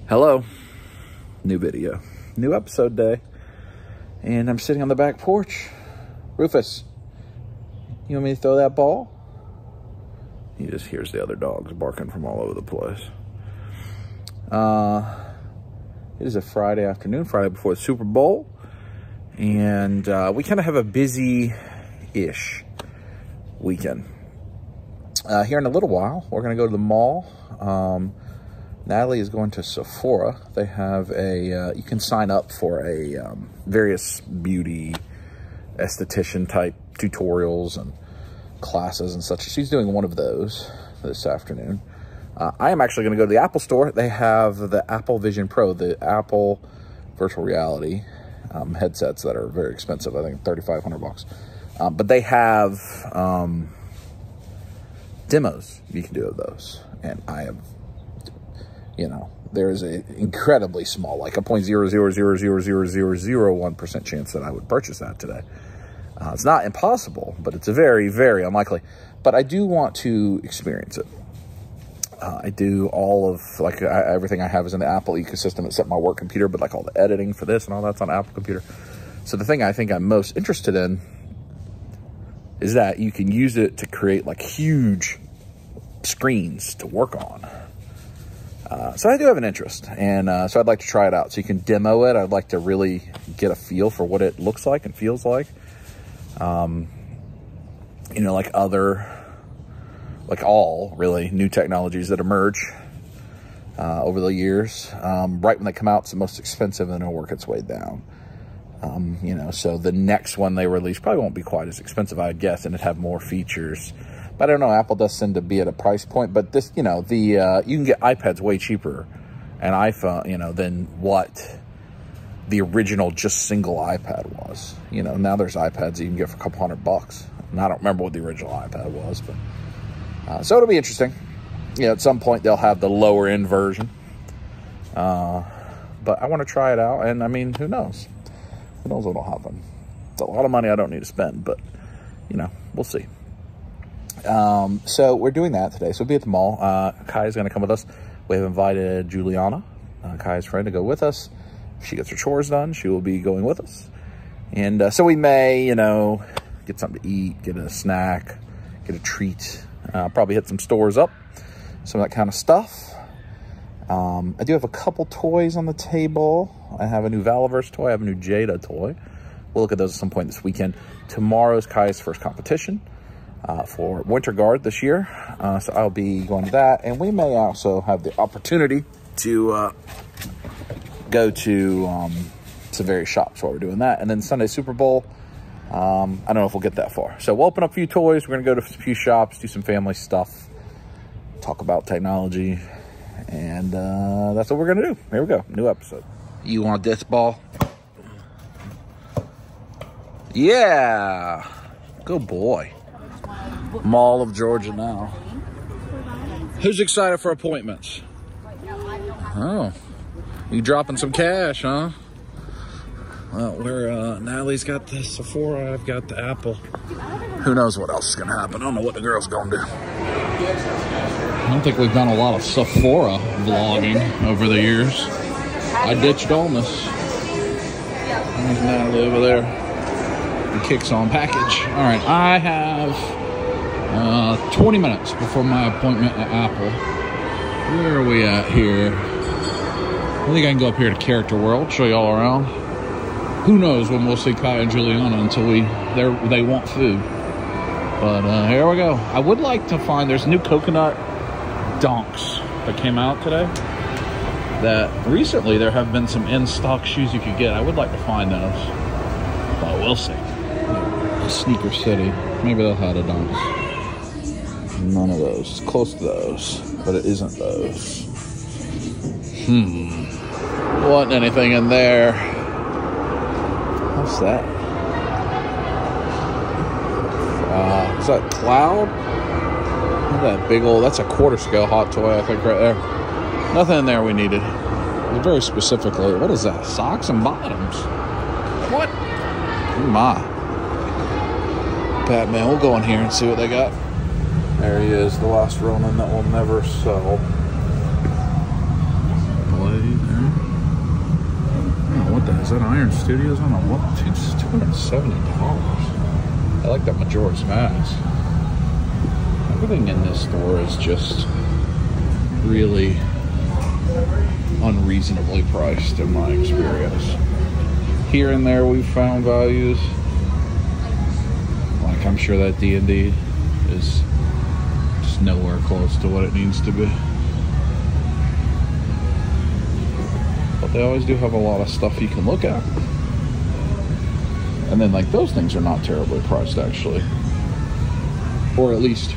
Hello, new video, new episode day, and I'm sitting on the back porch. Rufus, you want me to throw that ball? He just hears the other dogs barking from all over the place. It is a Friday afternoon, Friday before the Super Bowl, and we kind of have a busy-ish weekend. Here in a little while, we're going to go to the mall. Natalie is going to Sephora. They have a, you can sign up for a various beauty esthetician type tutorials and classes and such. She's doing one of those this afternoon. I am actually going to go to the Apple store. They have the Apple Vision Pro, the Apple virtual reality headsets that are very expensive. I think $3,500. But they have demos you can do of those. And I have, you know, there is an incredibly small, like a 0.0000001% chance that I would purchase that today. It's not impossible, but it's a very, very unlikely. But I do want to experience it. I do all of, like, everything I have is in the Apple ecosystem except my work computer, but like all the editing for this and all that's on Apple computer. So the thing I think I'm most interested in is that you can use it to create like huge screens to work on. So I do have an interest, and so I'd like to try it out. So you can demo it. I'd like to really get a feel for what it looks like and feels like. You know, like all really new technologies that emerge over the years. Right when they come out, it's the most expensive, and it'll work its way down. You know, so the next one they release probably won't be quite as expensive, I'd guess, and it'd have more features. But I don't know, Apple does seem to be at a price point, but this, you know, you can get iPads way cheaper and iPhone, you know, than what the original just single iPad was. You know, now there's iPads you can get for a couple $100. And I don't remember what the original iPad was, but so it'll be interesting. You know, at some point they'll have the lower end version. But I want to try it out, and I mean, who knows? Who knows what'll happen? It's a lot of money I don't need to spend, but you know, we'll see. So we're doing that today. So we'll be at the mall. Kai's going to come with us. We have invited Juliana, Kai's friend, to go with us. If she gets her chores done, she will be going with us. And so we may, you know, get something to eat, get a snack, get a treat, probably hit some stores up, some of that kind of stuff. I do have a couple toys on the table. I have a new Valaverse toy. I have a new Jada toy. We'll look at those at some point this weekend. Tomorrow's Kai's first competition for Winter Guard this year. So I'll be going to that. And we may also have the opportunity to go to some various shops while we're doing that. And then Sunday Super Bowl, I don't know if we'll get that far. So we'll open up a few toys. We're going to go to a few shops, do some family stuff, talk about technology. And that's what we're going to do. Here we go. New episode. You want this ball? Yeah. Good boy. Mall of Georgia now. Who's excited for appointments? Oh, you dropping some cash, huh? Well, Natalie's got the Sephora, I've got the Apple. Who knows what else is gonna happen? I don't know what the girl's gonna do. I don't think we've done a lot of Sephora vlogging over the years. I ditched on this. There's Natalie over there. The Kicks On package. All right, I have 20 minutes before my appointment at Apple. Where are we at here? I think I can go up here to Character World, show you all around. Who knows when we'll see Kai and Juliana until they want food. But here we go. I would like to find, there's new coconut donks that came out today. That recently there have been some in-stock shoes you could get. I would like to find those, but we'll see. Sneaker City, maybe they'll have a donks. None of those. It's close to those, but it isn't those. Wasn't anything in there. What's that? Is that Cloud? Look at that big old, that's a quarter scale hot toy, I think, right there. Nothing in there we needed. Very specifically, what is that? Socks and bottoms. What? Oh my. Batman, we'll go in here and see what they got. There he is, the last Ronin that will never sell. Blade. that Iron Studios on a what? It's $270. I like that Majora's Mask. Everything in this store is just really unreasonably priced in my experience. Here and there we've found values. Like I'm sure that D&D is just nowhere close to what it needs to be. But they always do have a lot of stuff you can look at. And then like those things are not terribly priced actually. Or at least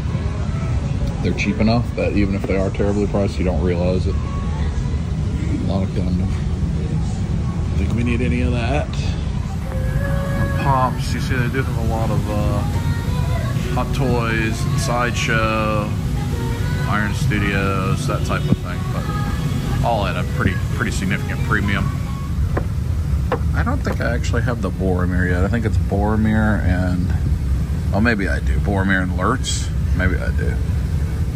they're cheap enough that even if they are terribly priced, you don't realize it. A lot of Gundam. I think we need any of that. Pops, you see they do have a lot of Hot Toys, Sideshow, Iron Studios, that type of thing, but all at a pretty significant premium. I don't think I actually have the Boromir yet. I think it's Boromir and, oh maybe I do, Boromir and Lurtz, maybe I do.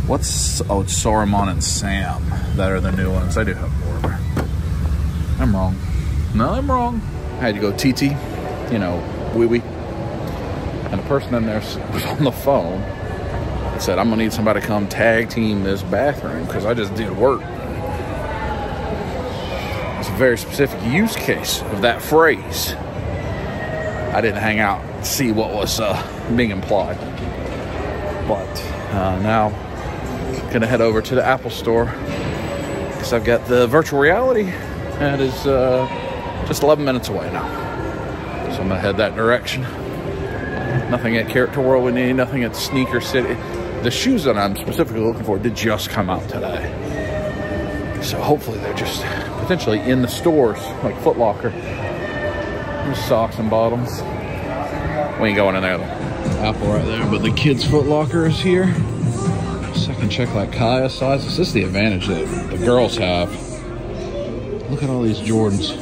What's, oh it's Saruman and Sam that are the new ones. I do have Boromir. I'm wrong. No, I'm wrong. I had to go TT, you know, wee-wee. And the person in there was on the phone and said, I'm gonna need somebody to come tag team this bathroom because I just did work. It's a very specific use case of that phrase. I didn't hang out and see what was being implied. But now I'm gonna head over to the Apple store because I've got the virtual reality and it's just 11 minutes away now. So I'm gonna head that direction. Nothing at Character World we need, nothing at Sneaker City. The shoes that I'm specifically looking for did just come out today. So hopefully they're just potentially in the stores, like Foot Locker. There's socks and bottoms. We ain't going in there though. Apple right there, but the kids' Foot Locker is here. So I can check like Kaya sizes. This is the advantage that the girls have. Look at all these Jordans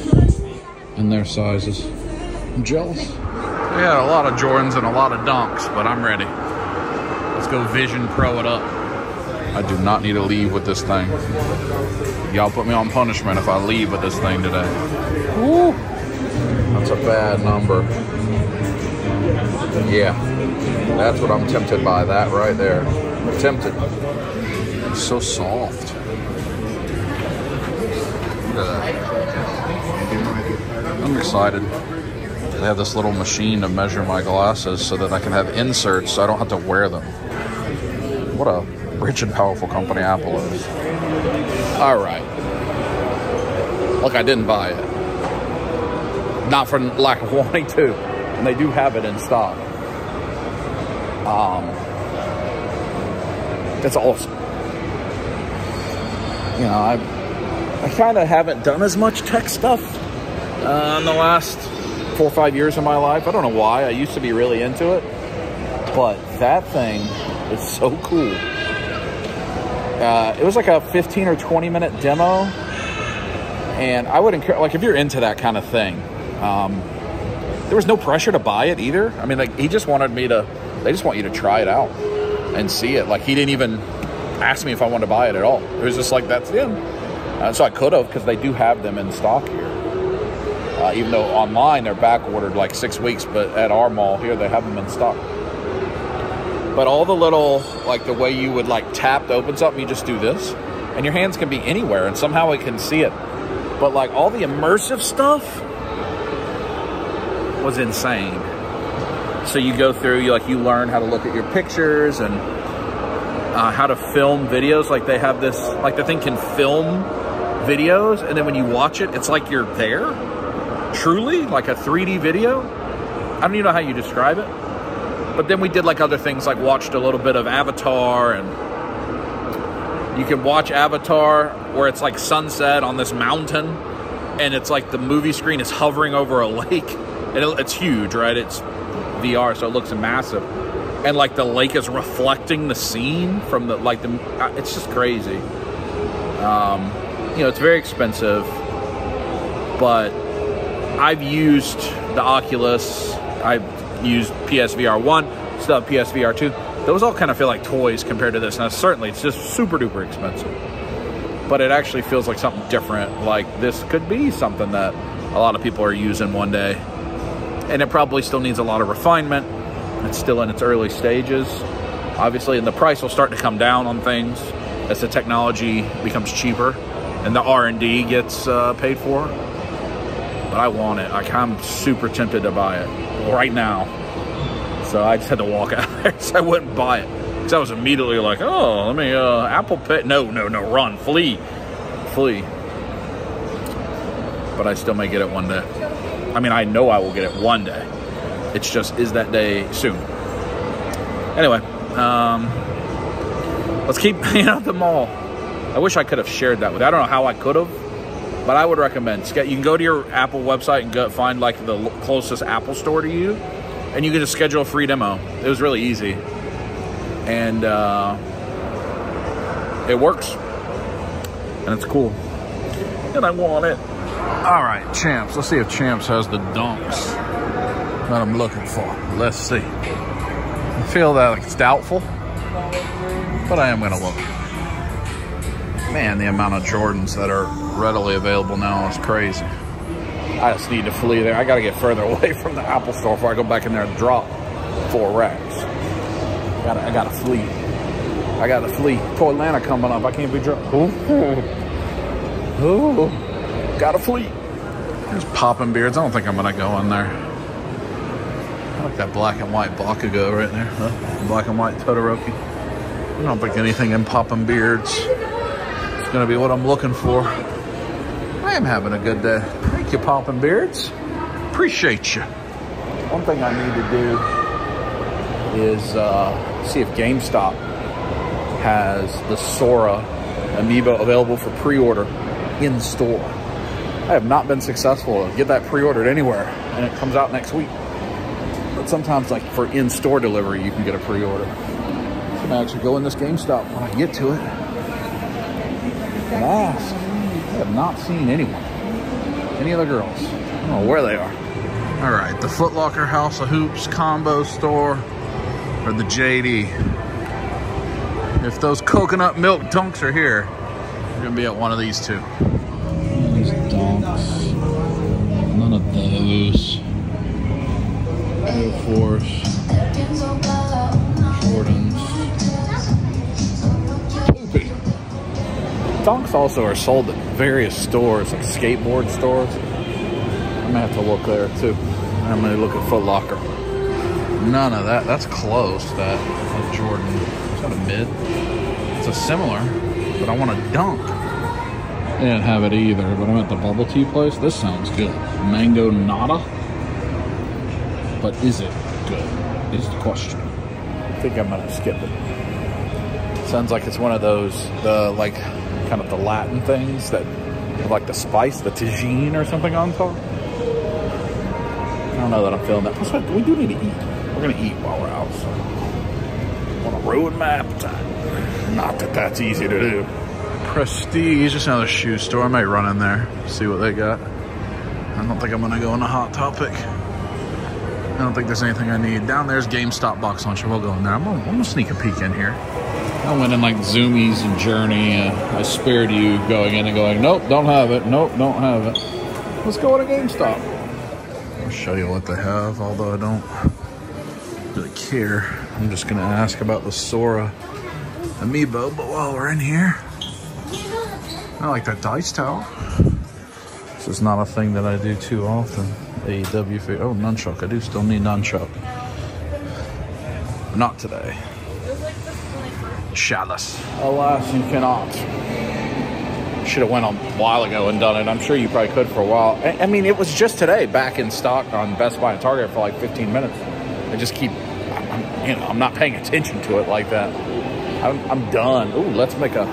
and their sizes. I'm jealous. We had a lot of Jordans and a lot of Dunks, but I'm ready. Let's go Vision Pro it up. I do not need to leave with this thing. Y'all put me on punishment if I leave with this thing today. Woo! That's a bad number. Yeah, that's what I'm tempted by, that right there. I'm tempted. It's so soft. I'm excited. They have this little machine to measure my glasses so that I can have inserts so I don't have to wear them. What a rich and powerful company Apple is. All right. Look, I didn't buy it. Not for lack of wanting to. And they do have it in stock. It's awesome. You know, I kind of haven't done as much tech stuff in the last 4 or 5 years of my life. I don't know why. I used to be really into it. But that thing is so cool. It was like a 15 or 20 minute demo. And I would encourage, like if you're into that kind of thing, there was no pressure to buy it either. I mean, like he just wanted me to, they just want you to try it out and see it. Like he didn't even ask me if I wanted to buy it at all. It was just like, that's it. So I could have, because they do have them in stock here. Even though online they're back ordered like 6 weeks, but at our mall here they have them in stock. But all the little, like the way you would like tap to open something, you just do this, and your hands can be anywhere, and somehow it can see it. But like all the immersive stuff was insane. So you go through, you learn how to look at your pictures and how to film videos. Like they have this, like the thing can film videos, and then when you watch it, it's like you're there. Truly, like a 3D video. I don't even know how you describe it. But then we did like other things, like watched a little bit of Avatar, and you can watch Avatar where it's like sunset on this mountain, and it's like the movie screen is hovering over a lake, and it's huge, right? It's VR, so it looks massive, and like the lake is reflecting the scene from the it's just crazy. You know, it's very expensive, but I've used the Oculus, I've used PSVR 1, still have PSVR 2. Those all kind of feel like toys compared to this. Now, certainly, it's just super duper expensive. But it actually feels like something different. Like, this could be something that a lot of people are using one day. And it probably still needs a lot of refinement. It's still in its early stages, obviously, and the price will start to come down on things as the technology becomes cheaper and the R&D gets paid for. But I want it. Like, I'm super tempted to buy it right now. So I just had to walk out there so I wouldn't buy it. Because I was immediately like, oh, let me, Apple Pay. No, run, flee. But I still may get it one day. I mean, I know I will get it one day. It's just, is that day soon? Anyway, let's keep hanging out at the mall. I wish I could have shared that with you. I don't know how I could have, but I would recommend. You can go to your Apple website and go find like the closest Apple store to you, and you can just schedule a free demo. It was really easy, and it works, and it's cool, and I want it. All right, Champs. Let's see if Champs has the dunks that I'm looking for. Let's see. I feel that like it's doubtful, but I am going to look. Man, the amount of Jordans that are readily available now is crazy. I just need to flee there. I got to get further away from the Apple store before I go back in there and drop 4 racks. I got to flee. I got to flee. To Atlanta coming up. I can't be drunk. Ooh. Gotta flee. There's popping beards. I don't think I'm gonna go in there. I like that black and white Bakugo right there. Huh? Black and white Todoroki. I don't think anything in popping beards is gonna be what I'm looking for. I am having a good day. Thank you, popping beards. Appreciate you. One thing I need to do is see if GameStop has the Sora amiibo available for pre-order in store. I have not been successful to get that pre-ordered anywhere, and it comes out next week. But sometimes, like for in-store delivery, you can get a pre-order. I'm gonna actually go in this GameStop when I get to it and ask. I have not seen anyone, any of the girls. I don't know where they are. All right, the Foot Locker House of Hoops combo store, or the JD. If those coconut milk dunks are here, you're gonna be at one of these two. These dunks. None of those. Air Force. Jordans. Poopy. Dunks also are sold at various stores, like skateboard stores. I'm gonna have to look there too. I'm gonna look at Foot Locker. None of that. That's close. That Jordan. Is that a mid? It's a similar, but I want a dunk. They didn't have it either, but I'm at the bubble tea place. This sounds good. Mango nada. But is it good? Is the question. I think I'm gonna skip it. Sounds like it's one of those, like kind of the Latin things that have like the spice, the tagine or something on top. I don't know that I'm feeling that. Plus, we do need to eat. We're gonna eat while we're out. So I want to ruin my appetite. Not that that's easy to do. Prestige, just another shoe store. I might run in there, see what they got. I don't think I'm gonna go in the Hot Topic. I don't think there's anything I need. Down there's GameStop box lunch. We'll go in there. I'm gonna sneak a peek in here. I went in like Zoomies and Journey. I spared you going in and going, nope, don't have it. Nope, don't have it. Let's go to GameStop. I'll show you what they have, although I don't really care. I'm just gonna ask about the Sora amiibo, but while we're in here, I like that dice tower. This is not a thing that I do too often. AEW figure. Oh, nunchuck. I do still need nunchuck. Not today. Chalice. Alas, you cannot. Should have went a while ago and done it. I'm sure you probably could for a while. I mean, it was just today back in stock on Best Buy and Target for like 15 minutes. I just keep, I'm not paying attention to it like that. I'm done. Ooh, let's make a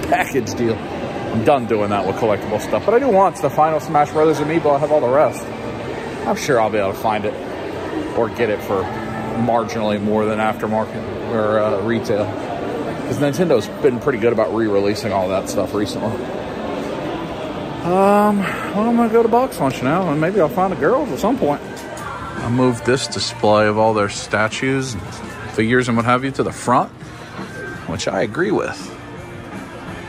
package deal. I'm done doing that with collectible stuff. But I do want the final Smash Brothers amiibo. I have all the rest. I'm sure I'll be able to find it or get it for marginally more than aftermarket or retail. Because Nintendo's been pretty good about re-releasing all that stuff recently. Well, I'm going to go to box lunch now, and maybe I'll find the girls at some point. I moved this display of all their statues, figures, and what have you to the front, which I agree with.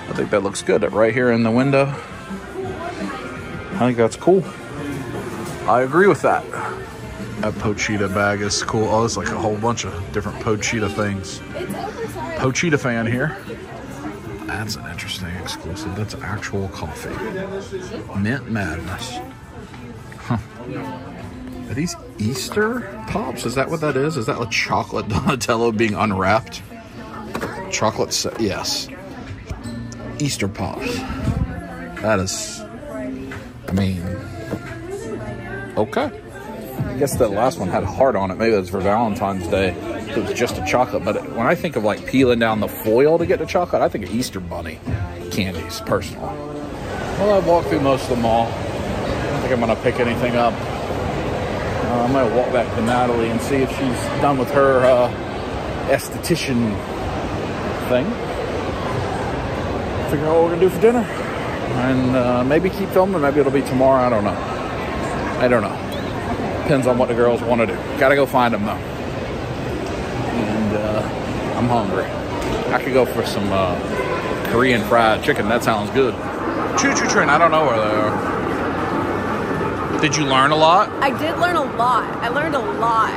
I think that looks good right here in the window. I think that's cool. I agree with that. That Pochita bag is cool. Oh, there's like a whole bunch of different Pochita things. Pochita fan here. That's an interesting exclusive. That's actual coffee. Mint Madness. Huh. Are these Easter Pops? Is that what that is? Is that like chocolate Donatello being unwrapped? Chocolate, yes. Easter Pops. That is, I mean, okay. I guess that last one had a heart on it. Maybe that's for Valentine's Day. It was just a chocolate. But when I think of like peeling down the foil to get the chocolate, I think of Easter Bunny candies, personally. Well, I've walked through most of the mall. I don't think I'm going to pick anything up. I'm going to walk back to Natalie and see if she's done with her esthetician thing. Figure out what we're going to do for dinner. And maybe keep filming. Maybe it'll be tomorrow. I don't know. I don't know. Depends on what the girls want to do. Gotta go find them, though. And I'm hungry. I could go for some Korean fried chicken. That sounds good. Choo-choo train. I don't know where they are. Did you learn a lot? I did learn a lot. I learned a lot.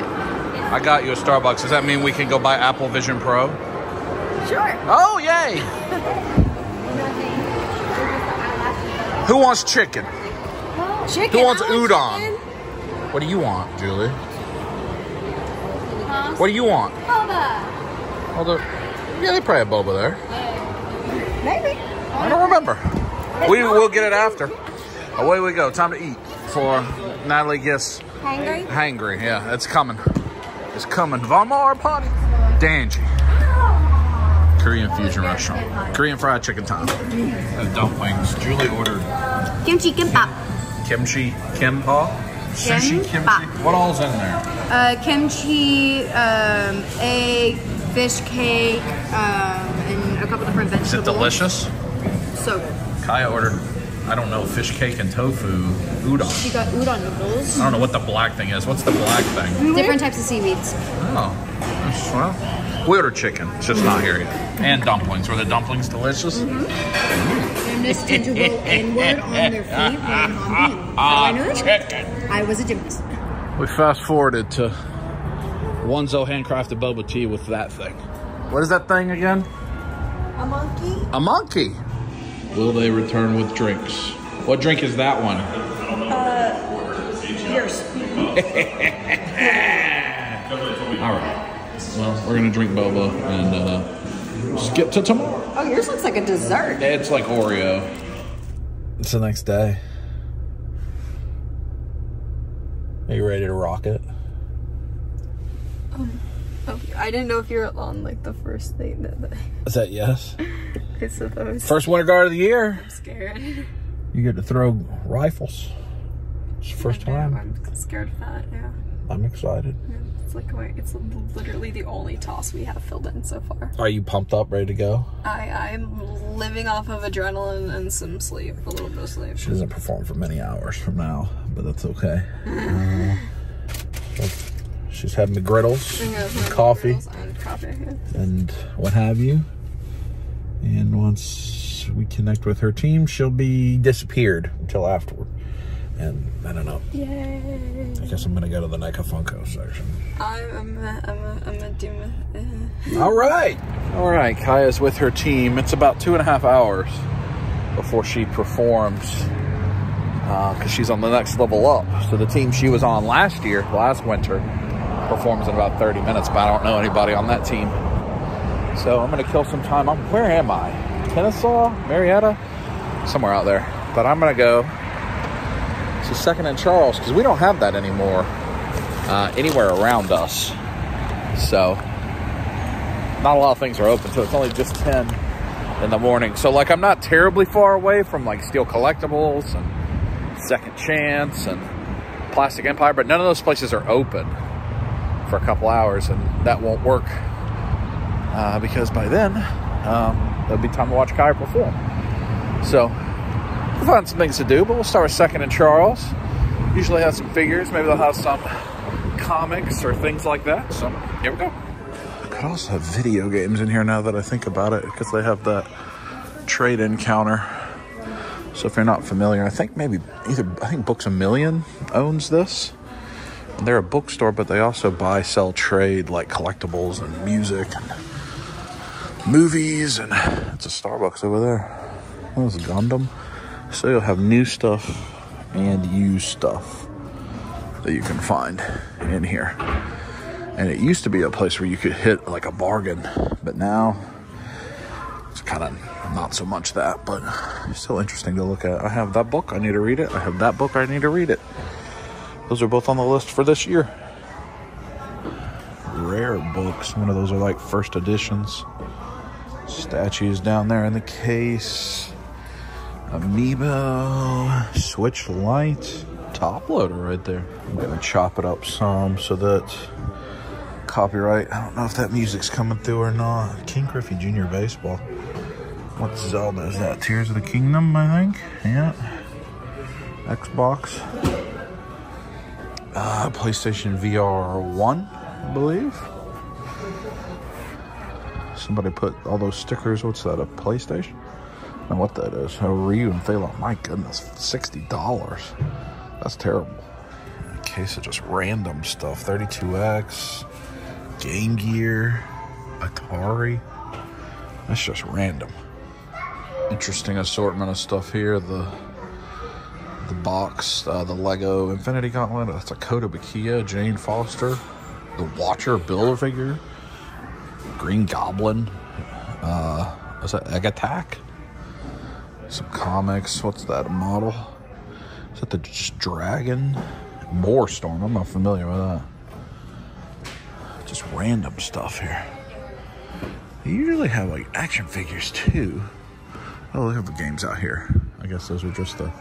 I got you a Starbucks. Does that mean we can go buy Apple Vision Pro? Sure. Oh, yay! Who wants chicken? Chicken. Who wants udon? Chicken. What do you want, Julie? What do you want? Boba. Oh, yeah, they probably have boba there. Maybe. I don't remember. We will get it after. Away we go. Time to eat for Natalie gets hangry. Hangry, yeah, it's coming. It's coming. Vamar party. Danji. Korean fusion restaurant. Korean fried chicken time. And dumplings. Julie ordered Kimchi kimbap. Kimchi kimbap. Sushi kimchi. What all's in there? Kimchi, egg, fish cake, and a couple different vegetables. Is it delicious? So good. Kaya ordered, I don't know, fish cake and tofu udon. She got udon noodles. I don't know what the black thing is. What's the black thing? Different types of seaweeds. Oh, well, we ordered chicken. It's just not here yet. And dumplings. Were the dumplings delicious? And this tend to go inward on their feet when humping. I know chicken. I was a gymnast. We fast forwarded to Onezo handcrafted boba tea with that thing. What is that thing again? A monkey. A monkey. Will they return with drinks? What drink is that one? Yours. All right. Well, we're gonna drink boba and skip to tomorrow. Oh, yours looks like a dessert. It's like Oreo. It's the next day. Are you ready to rock it? Okay. I didn't know if you were on like the first thing that. Is that yes? I suppose. First winter guard of the year. I'm scared. You get to throw rifles. It's the first time. I'm scared of that. Yeah. I'm excited. It's like it's literally the only toss we have filled in so far. Are you pumped up, ready to go? I'm living off of adrenaline and some sleep, a little bit of sleep. She doesn't perform for many hours from now, but that's okay. She's having the griddles, and coffee, and what have you. And once we connect with her team, she'll be disappeared until afterward. And I don't know. Yay! I guess I'm gonna go to the NECA Funko section. I'm a do. All right. Kaya's with her team. It's about 2.5 hours before she performs, because she's on the next level up. So the team she was on last winter, performs in about 30 minutes. But I don't know anybody on that team, so I'm gonna kill some time. Where am I? Kennesaw, Marietta, somewhere out there. But I'm gonna go to 2nd and Charles, because we don't have that anymore anywhere around us. So not a lot of things are open, so it's only just 10 in the morning. So like I'm not terribly far away from like Steel Collectibles and Second Chance and Plastic Empire, but none of those places are open for a couple hours, and that won't work because by then there'll be time to watch Kaya perform. So we'll find some things to do, but we'll start with 2nd and Charles. Usually have some figures. Maybe they'll have some comics or things like that. So here we go. I could also have video games in here now that I think about it, because they have that trade-in counter. So if you're not familiar, I think Books A Million owns this. They're a bookstore, but they also buy, sell, trade like collectibles and music and movies. And it's a Starbucks over there. That was a Gundam. So you'll have new stuff and used stuff that you can find in here. And it used to be a place where you could hit like a bargain, but now it's kind of not so much that, but it's still interesting to look at. I have that book, I need to read it. I have that book, I need to read it. Those are both on the list for this year. Rare books. One of those are like first editions. Statues down there in the case. Amiibo. Switch light. Top loader right there. I'm going to chop it up some so that copyright. I don't know if that music's coming through or not. King Griffey Jr. Baseball. What Zelda is that? Tears of the Kingdom, I think. Yeah. Xbox. PlayStation VR 1, I believe. Somebody put all those stickers. What's that, a PlayStation? I don't know what that is. Oh, Ryu and Phalon. My goodness, $60. That's terrible. A case of just random stuff. 32X, Game Gear, Atari. That's just random. Interesting assortment of stuff here. The box, the Lego Infinity Gauntlet, that's a Kota Bakia, Jane Foster, the Watcher Build-A-Figure, Green Goblin, is that Egg Attack? Some comics, what's that, a model? Is that the Dragon? Boar Storm, I'm not familiar with that. Just random stuff here. They usually have like action figures too. Oh, look at the games out here. I guess those are just the...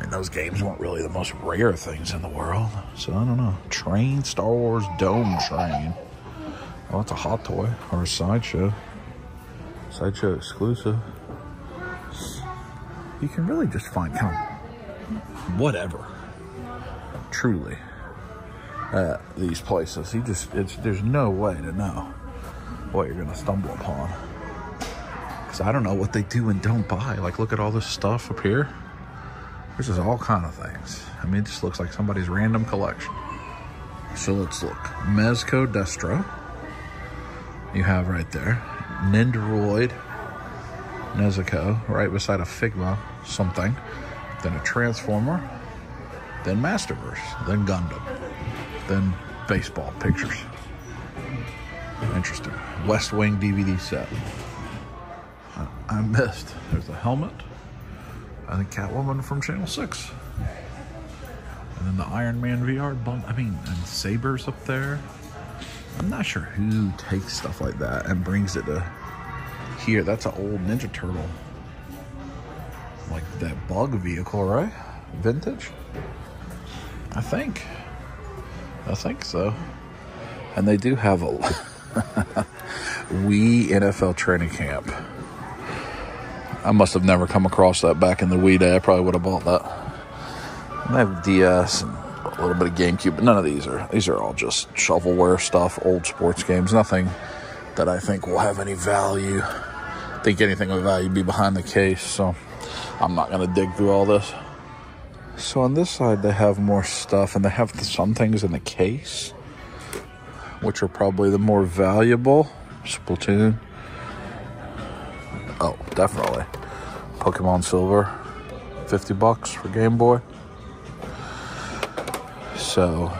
And those games weren't really the most rare things in the world. So, I don't know. Train, Star Wars Dome Train. Oh, it's a hot toy. Or a Sideshow. Sideshow exclusive. You can really just find kind of whatever. Truly. At these places. There's no way to know what you're going to stumble upon. Because I don't know what they do and don't buy. Like, look at all this stuff up here. There's just all kind of things. I mean, it just looks like somebody's random collection. So let's look. Mezco Destro. You have right there. Nendoroid. Nezuko. Right beside a Figma something. Then a Transformer. Then Masterverse. Then Gundam. Then baseball pictures. Interesting. West Wing DVD set. I missed. There's a helmet. I think Catwoman from Channel 6. And then the Iron Man VR bump. I mean, and Saber's up there. I'm not sure who takes stuff like that and brings it to here. That's an old Ninja Turtle. Like that bug vehicle, right? Vintage? I think so. And they do have a Wii NFL training camp. I must have never come across that back in the Wii day. I probably would have bought that. And they have DS and a little bit of GameCube, but none of these are all just shovelware stuff, old sports games. Nothing that I think will have any value. I think anything of value would be behind the case, so I'm not going to dig through all this. So on this side, they have more stuff, and they have some things in the case, which are probably the more valuable. Splatoon. Oh, definitely. Pokemon Silver. $50 for Game Boy. So,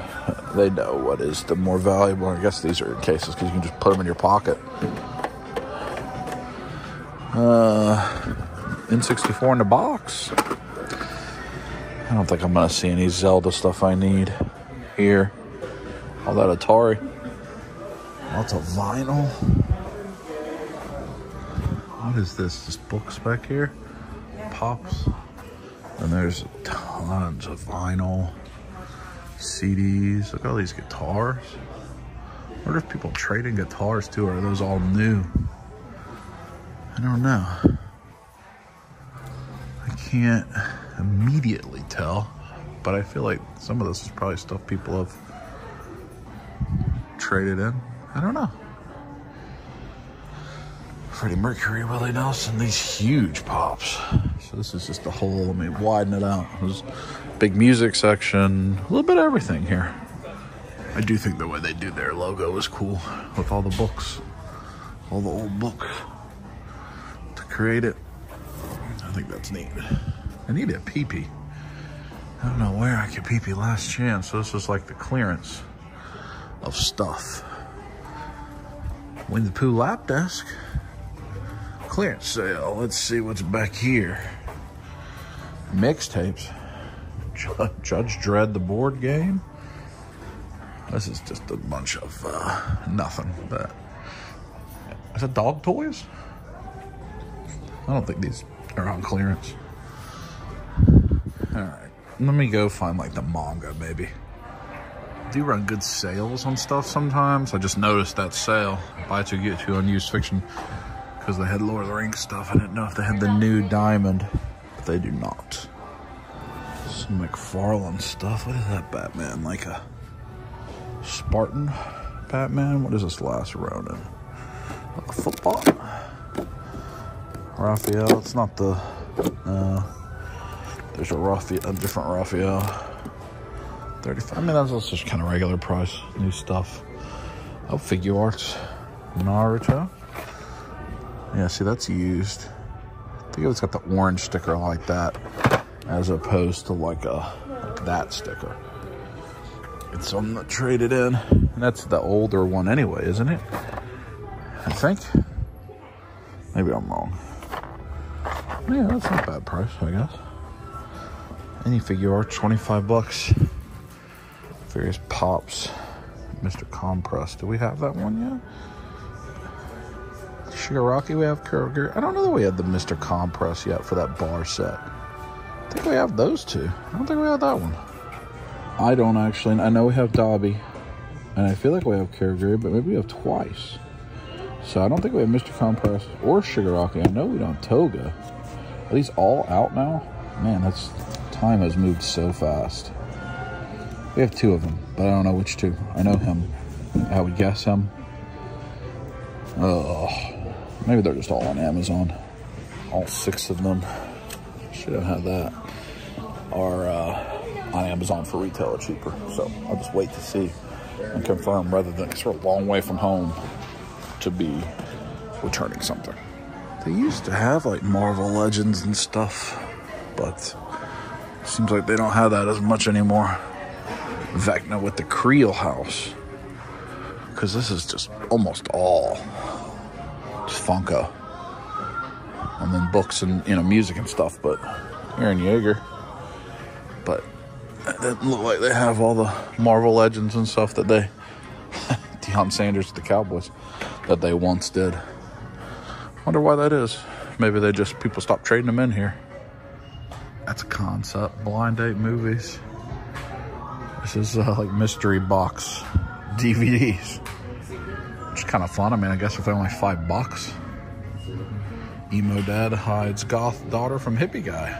they know what is the more valuable. I guess these are in cases because you can just put them in your pocket. N64 in the box. I don't think I'm going to see any Zelda stuff I need here. All that Atari. Lots of vinyl. What is this? This book spec here? Pops. And there's tons of vinyl. CDs. Look at all these guitars. I wonder if people trade in guitars too, or are those all new? I don't know. I can't immediately tell, but I feel like some of this is probably stuff people have traded in. I don't know. Freddie Mercury, Willie Nelson, these huge pops. So this is just a whole, let me widen it out. There's big music section, a little bit of everything here. I do think the way they do their logo is cool with all the books, all the old books to create it. I think that's neat. I need a pee-pee. I don't know where I could pee-pee last chance. So this is like the clearance of stuff. Winnie the Pooh lap desk. Clearance sale. Let's see what's back here. Mixtapes. Judge Dredd the board game. This is just a bunch of nothing. But is that dog toys? I don't think these are on clearance. All right, let me go find like the manga, maybe. Do run good sales on stuff sometimes. I just noticed that sale. Buy two, get two unused fiction. Because they had Lord of the Rings stuff. I didn't know if they had the new Diamond. But they do not. Some McFarlane stuff. What is that Batman? Like a Spartan Batman? What is this last Ronin? A football? Raphael. It's not the... there's a different Raphael. 35. I mean, that's also just kind of regular price. New stuff. Oh, figure arts. Naruto. Yeah, see, that's used. I think it's got the orange sticker like that, as opposed to like that sticker. It's on the traded in. And that's the older one anyway, isn't it? I think. Maybe I'm wrong. Yeah, that's not a bad price, I guess. Any figure art, 25 bucks. Various pops. Mr. Compress. Do we have that one yet? Shigaraki, we have Kurogiri. I don't know that we had the Mr. Compress yet for that bar set. I think we have those two. I don't think we have that one. I don't actually. I know we have Dobby. And I feel like we have Kurogiri, but maybe we have twice. So I don't think we have Mr. Compress or Shigaraki. I know we don't have Toga. Are these all out now? Man, that's... Time has moved so fast. We have two of them, but I don't know which two. I know him. I would guess him. Maybe they're just all on Amazon. All 6 of them. Should have had that. Are on Amazon for retail or cheaper. So I'll just wait to see and confirm rather than, because we're a long way from home to be returning something. They used to have like Marvel Legends and stuff, but seems like they don't have that as much anymore. Vecna with the Creel house. Because this is just almost all just Funko. And then books and, you know, music and stuff, but Aaron Yeager. But it doesn't look like they have all the Marvel Legends and stuff that they... Deion Sanders, the Cowboys, that they once did. Wonder why that is. Maybe they just... People stopped trading them in here. That's a concept. Blind date movies. This is like mystery box DVDs. Which is kind of fun. I mean, I guess if they're only $5. Emo dad hides goth daughter from hippie guy.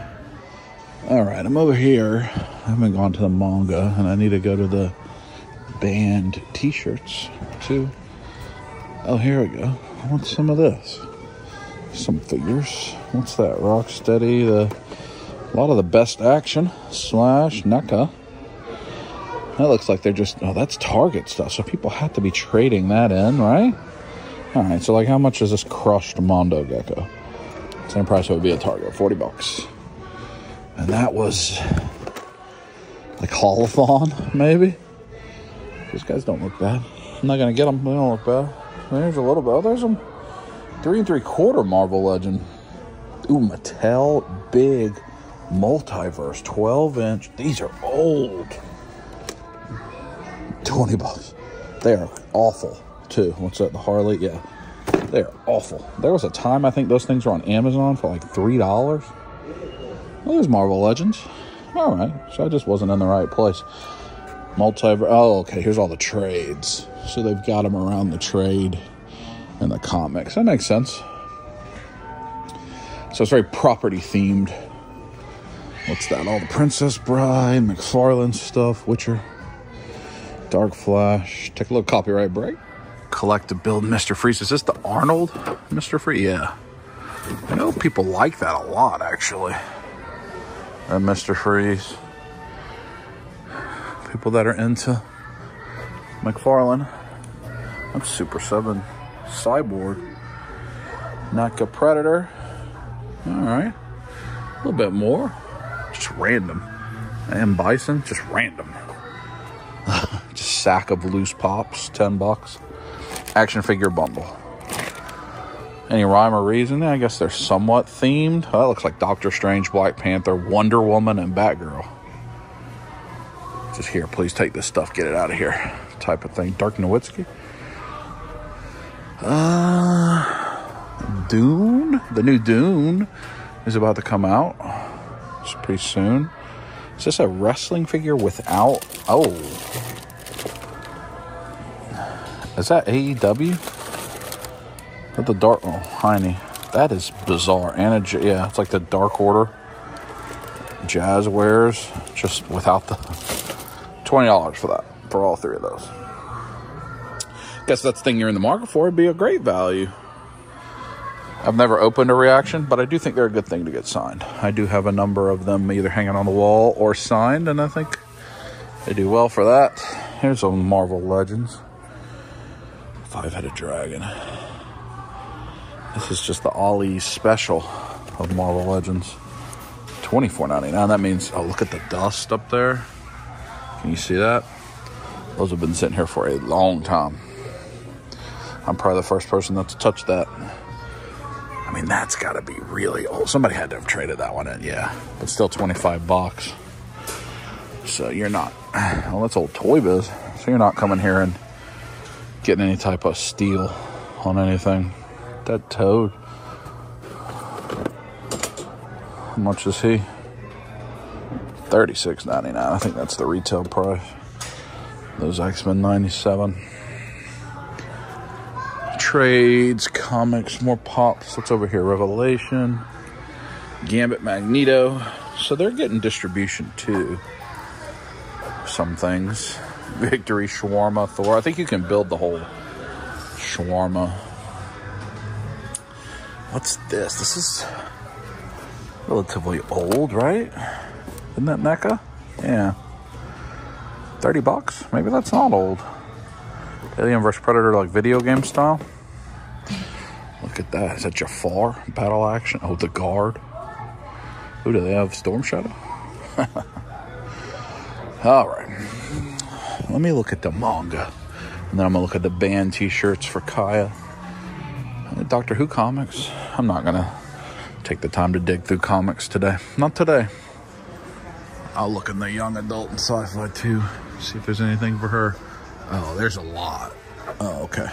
All right, I'm over here. I haven't gone to the manga, and I need to go to the band t-shirts too. Oh, here we go. I want some of this. Some figures. What's that? Rocksteady. A lot of the Best Action. Slash. NECA. That looks like they're just... Oh, that's Target stuff. So people have to be trading that in, right? All right, so like how much is this crushed Mondo Gecko? Same price it would be at Target. $40. And that was... like Holothon, maybe? These guys don't look bad. I'm not going to get them. They don't look bad. There's a little bit. Oh, there's some 3 3/4 Marvel Legend. Ooh, Mattel Big Multiverse 12-inch. These are old. $20. They are awful, too. What's that? The Harley? Yeah. They are awful. There was a time I think those things were on Amazon for like $3. Well, there's Marvel Legends. All right. So I just wasn't in the right place. Multiverse. Oh, okay. Here's all the trades. So they've got them around the trade and the comics. That makes sense. So it's very property themed. What's that? All the Princess Bride, McFarlane stuff, Witcher, Dark Flash. Take a little copyright break. Collect to build Mr. Freeze. Is this the Arnold Mr. Freeze? Yeah. I know people like that a lot, actually. And Mr. Freeze. People that are into McFarlane. I'm Super 7 Cyborg. NECA Predator. Alright. A little bit more. Just random. And Bison, just random. Just sack of loose pops, $10. Action figure bundle. Any rhyme or reason? I guess they're somewhat themed. Oh, that looks like Doctor Strange, Black Panther, Wonder Woman, and Batgirl. Just here, please take this stuff, get it out of here. Type of thing. Dirk Nowitzki. Dune. The new Dune is about to come out. It's pretty soon. Is this a wrestling figure without... Oh. Is that AEW? What the dark... Oh, Heine. That is bizarre. And yeah, it's like the Dark Order Jazz wares. Just without the... $20 for that. For all three of those. Guess that's the thing you're in the market for. It'd be a great value. I've never opened a reaction, but I do think they're a good thing to get signed. I do have a number of them either hanging on the wall or signed, and I think they do well for that. Here's some Marvel Legends. 5-headed dragon. This is just the Ollie special of Marvel Legends. $24.99. That means, oh, look at the dust up there. Can you see that? Those have been sitting here for a long time. I'm probably the first person not to touch that. I mean, that's got to be really old. Somebody had to have traded that one in, yeah. But still $25. So you're not... Well, that's old Toy Biz. So you're not coming here and getting any type of steal on anything. That Toad. How much is he? $36.99. I think that's the retail price. Those X-Men 97. Trades, comics, more pops. What's over here? Revelation, Gambit, Magneto. So they're getting distribution too. Some things. Victory, Shawarma, Thor. I think you can build the whole Shawarma. What's this? This is relatively old, right? Isn't that NECA? Yeah. $30? Maybe that's not old. Alien vs. Predator, like video game style. Look at that. Is that Jafar? Battle action. Oh, the guard. Who do they have? Storm Shadow? Alright. Let me look at the manga. And then I'm going to look at the band t-shirts for Kaya. Doctor Who comics. I'm not going to take the time to dig through comics today. Not today. I'll look in the young adult and sci-fi too. See if there's anything for her. Oh, there's a lot. Oh, okay.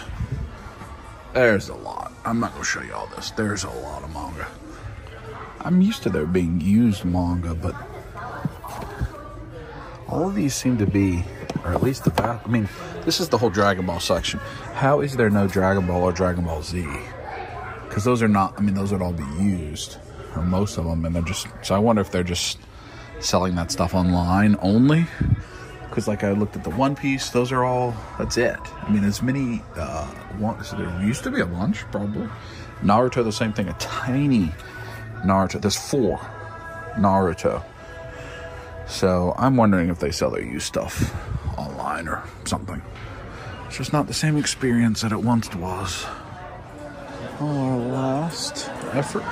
There's a lot. I'm not going to show you all this. There's a lot of manga. I'm used to there being used manga, but all of these seem to be, or at least the back. I mean, this is the whole Dragon Ball section. How is there no Dragon Ball or Dragon Ball Z? Because those are not, I mean, those would all be used, or most of them, and they're just, so I wonder if they're just selling that stuff online only. Because like I looked at the One Piece, those are all, that's it. I mean, as many, so there used to be a bunch, probably. Naruto, the same thing, a tiny Naruto. There's 4 Naruto. So I'm wondering if they sell their used stuff online or something. It's just not the same experience that it once was. Our last effort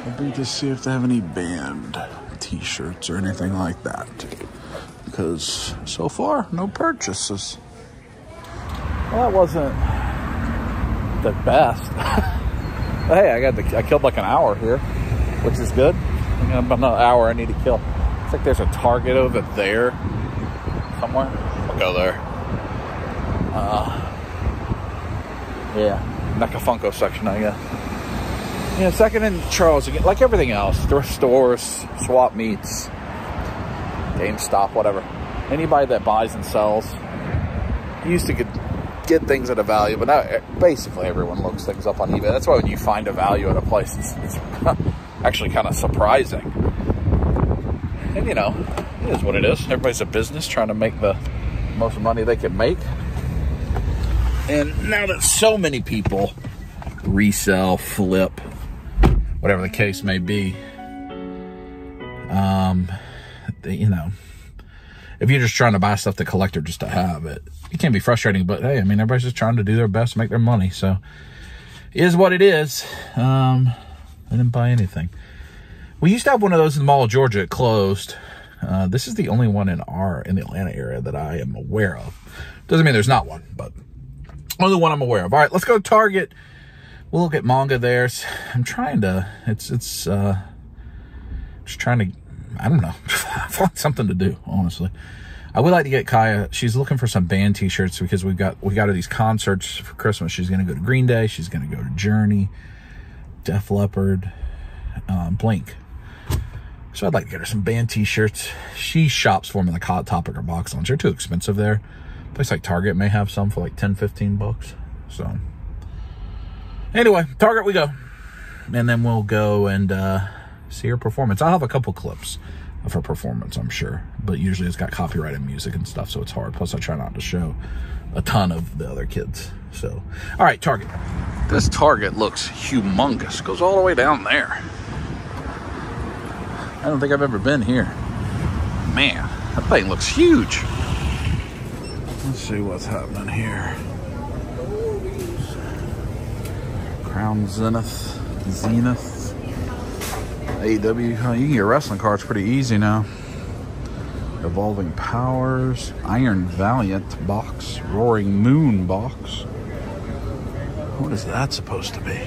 will be to see if they have any band t-shirts or anything like that. Because so far, no purchases. Well, that wasn't the best. Hey, I killed like an hour here, which is good. I got about another hour I need to kill. It's like there's a Target over there somewhere. I'll go there. Yeah, NECA Funko section, I guess. Yeah, second in Charles again, like everything else. Thrift stores, swap meets, GameStop, whatever. Anybody that buys and sells used to get things at a value, but now basically everyone looks things up on eBay. That's why when you find a value at a place, it's actually kind of surprising. And you know, it is what it is. Everybody's a business trying to make the most money they can make. And now that so many people resell, flip, whatever the case may be. You know, if you're just trying to buy stuff to collect or just to have it, it can be frustrating. But hey, I mean, everybody's just trying to do their best to make their money. So it is what it is. I didn't buy anything. We used to have one of those in the Mall of Georgia. It closed. This is the only one in the Atlanta area that I am aware of. Doesn't mean there's not one, but only one I'm aware of. All right, let's go to Target. We'll look at manga there. I'm trying to, just trying to, I don't know, find something to do, honestly. I would like to get Kaya. She's looking for some band t-shirts because we got her these concerts for Christmas. She's going to go to Green Day. She's going to go to Journey, Def Leppard, Blink. So I'd like to get her some band t-shirts. She shops for them in the Hot Topic or Box Lunch. They're too expensive there. A place like Target may have some for like 10, 15 bucks. So anyway, Target we go. And then we'll go and see her performance. I'll have a couple clips of her performance, I'm sure. But usually it's got copyrighted music and stuff, so it's hard. Plus, I try not to show a ton of the other kids. So, all right, Target. This Target looks humongous. Goes all the way down there. I don't think I've ever been here. Man, that thing looks huge. Let's see what's happening here. Crown Zenith. AEW. You can get wrestling cards pretty easy now. Evolving Powers. Iron Valiant box. Roaring Moon box. What is that supposed to be?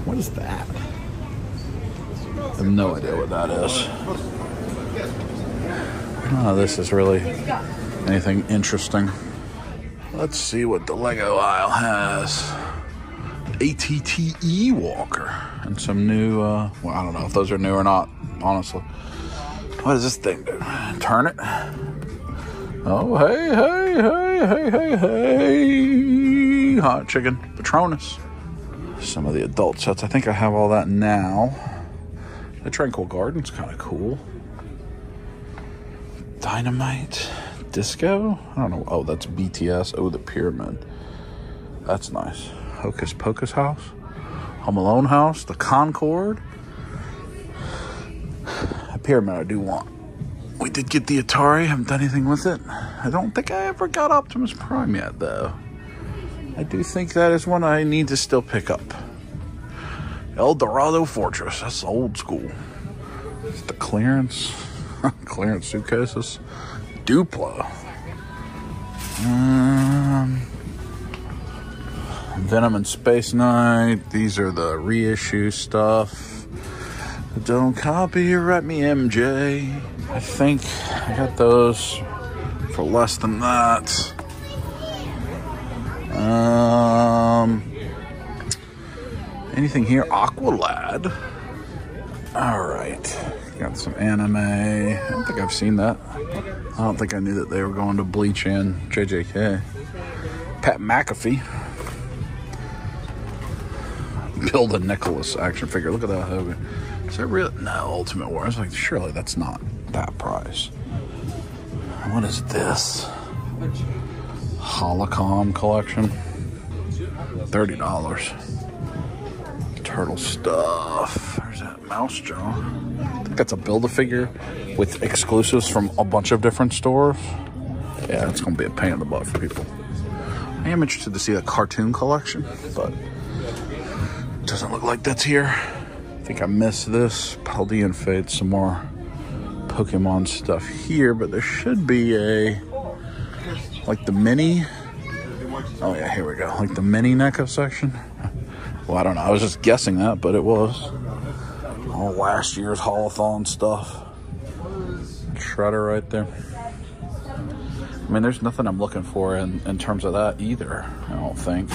What is that? I have no idea what that is. None of this is really anything interesting. Let's see what the Lego aisle has. ATTE Walker. And some new, well, I don't know if those are new or not, honestly. What does this thing do? Turn it? Oh, hey. Hot chicken. Patronus. Some of the adult sets. I think I have all that now. The Tranquil Garden's kind of cool. Dynamite. Disco? I don't know. Oh, that's BTS. Oh, the Pyramid. That's nice. Hocus Pocus House. Home Alone House. The Concord. A Pyramid I do want. We did get the Atari. Haven't done anything with it. I don't think I ever got Optimus Prime yet, though. I do think that is one I need to still pick up. El Dorado Fortress. That's old school. It's the clearance. Clearance suitcases. Duplo. Venom and Space Knight. These are the reissue stuff. Don't copyright me, MJ. I think I got those for less than that. Anything here? Aqualad. Alright. Got some anime. I don't think I've seen that. I don't think I knew that they were going to Bleach and JJK. Pat McAfee. Build a Nicholas action figure. Look at that Hogan. Is that real? No, Ultimate War. I was like, surely that's not that price. What is this? Holocom collection. $30. Turtle stuff. There's that mouse jaw. I think that's a Build-A-Figure with exclusives from a bunch of different stores. Yeah, it's going to be a pain in the butt for people. I am interested to see the cartoon collection, but it doesn't look like that's here. I think I missed this. Paldean Fate, some more Pokemon stuff here, but there should be a, like the mini. Oh yeah, here we go. Like the mini NECA section. Well, I don't know. I was just guessing that, but it was. All last year's Haulathon stuff. Shredder right there. I mean, there's nothing I'm looking for in terms of that either, I don't think.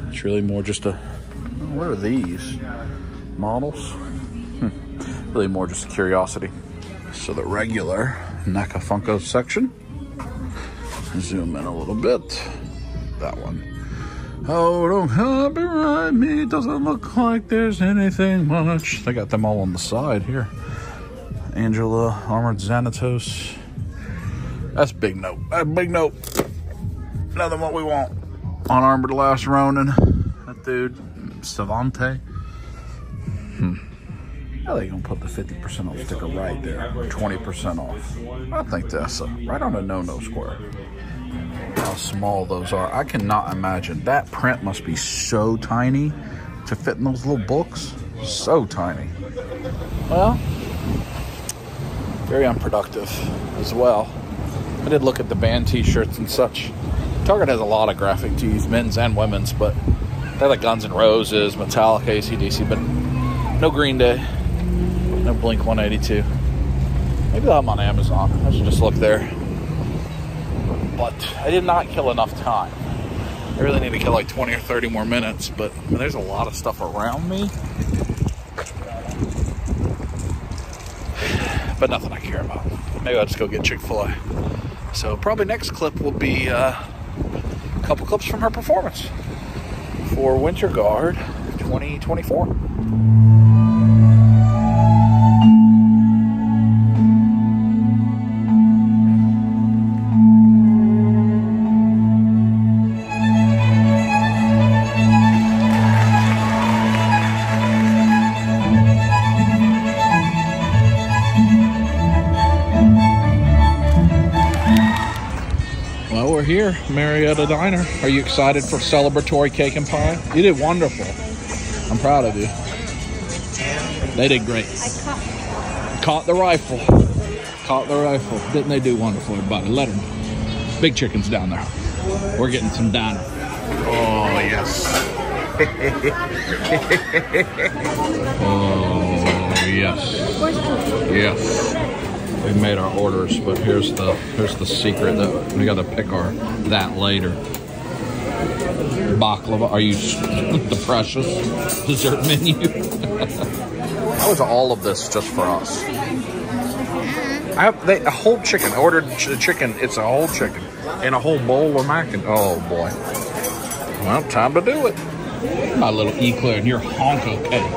It's really more just a... What are these? Models? Really more just a curiosity. So the regular NECA Funko section. Zoom in a little bit. That one. Oh, don't copyright me. It doesn't look like there's anything much. They got them all on the side here. Angela, Armored Xanatos. That's big note. That's big note. Another one we want. Unarmored Last Ronin. That dude, Savante. Oh, they're gonna put the 50% off sticker right there, 20% off. I think that's right on a no-no square. How small those are. I cannot imagine. That print must be so tiny to fit in those little books. So tiny. Well, very unproductive as well. I did look at the band t-shirts and such. Target has a lot of graphic tees, men's and women's, but they like Guns N' Roses, Metallica, AC/DC, but no Green Day, no Blink 182. Maybe they'll have them on Amazon. I should just look there. But I did not kill enough time. I really need to kill like 20 or 30 more minutes, but I mean, there's a lot of stuff around me. But nothing I care about. Maybe I'll just go get Chick-fil-A. So probably next clip will be a couple clips from her performance for Winter Guard 2024. Here, Marietta Diner. Are you excited for celebratory cake and pie? You did wonderful. I'm proud of you. They did great. I caught the rifle. Caught the rifle. Didn't they do wonderful, everybody? Let them. Big chicken's down there. We're getting some diner. Oh, yes. Oh, yes. Yes. We made our orders, but here's the secret that we got to pick that later. Baklava. Are you the precious dessert menu? How is all of this just for us? I have a whole chicken. I ordered the chicken. It's a whole chicken and a whole bowl of mac and oh boy. Well, time to do it. My little eclair and your honko cake.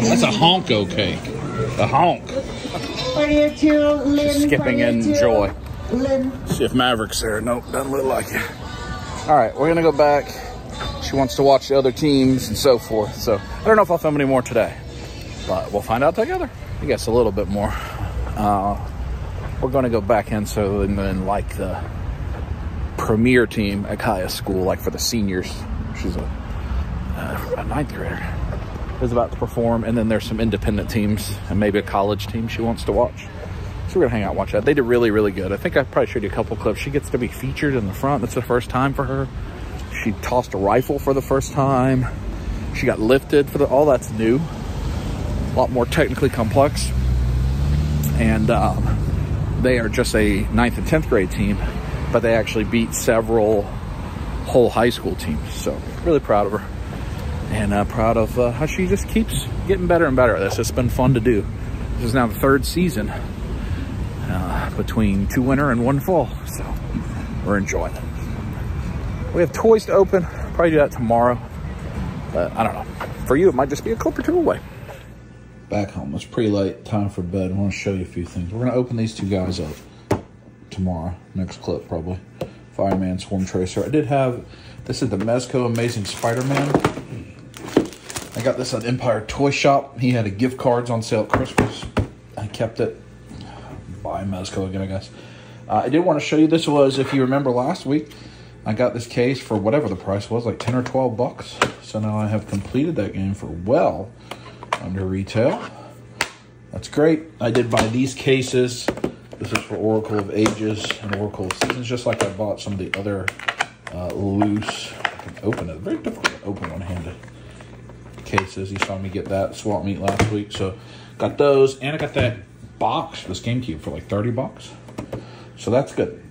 That's a honko cake. A honk. She's skipping in joy. See if Maverick's there. Nope, doesn't look like it. All right, we're gonna go back. She wants to watch the other teams and so forth. So I don't know if I'll film any more today, but we'll find out together. I guess a little bit more. We're gonna go back in so then like the premier team at Kaya's school, like for the seniors. She's a 9th grader. Is about to perform, and then there's some independent teams and maybe a college team she wants to watch. So we're gonna hang out and watch that. They did really, really good. I think I probably showed you a couple clips. She gets to be featured in the front. That's the first time for her. She tossed a rifle for the first time. She got lifted for all that's new. A lot more technically complex. And they are just a 9th and 10th grade team, but they actually beat several whole high school teams. So really proud of her. And proud of how she just keeps getting better and better at this. It's been fun to do. This is now the 3rd season between 2 winter and 1 fall. So we're enjoying it. We have toys to open. Probably do that tomorrow. But I don't know. For you, it might just be a clip or 2 away. Back home. It's pretty late. Time for bed. I want to show you a few things. We're going to open these 2 guys up tomorrow. Next clip, probably. Fireman, Swarm Tracer. I did have... This is the Mezco Amazing Spider-Man. I got this at Empire Toy Shop. He had a gift cards on sale at Christmas. I kept it. Buy Mezco again, I guess. I did want to show you, this was, if you remember last week, I got this case for whatever the price was, like 10 or 12 bucks. So now I have completed that game for well under retail. That's great. I did buy these cases. This is for Oracle of Ages and Oracle of Seasons, just like I bought some of the other loose, I can open it, very difficult to open one-handed cases. You saw me get that swap meet last week, so got those, and I got that box for this GameCube for like 30 bucks, so that's good.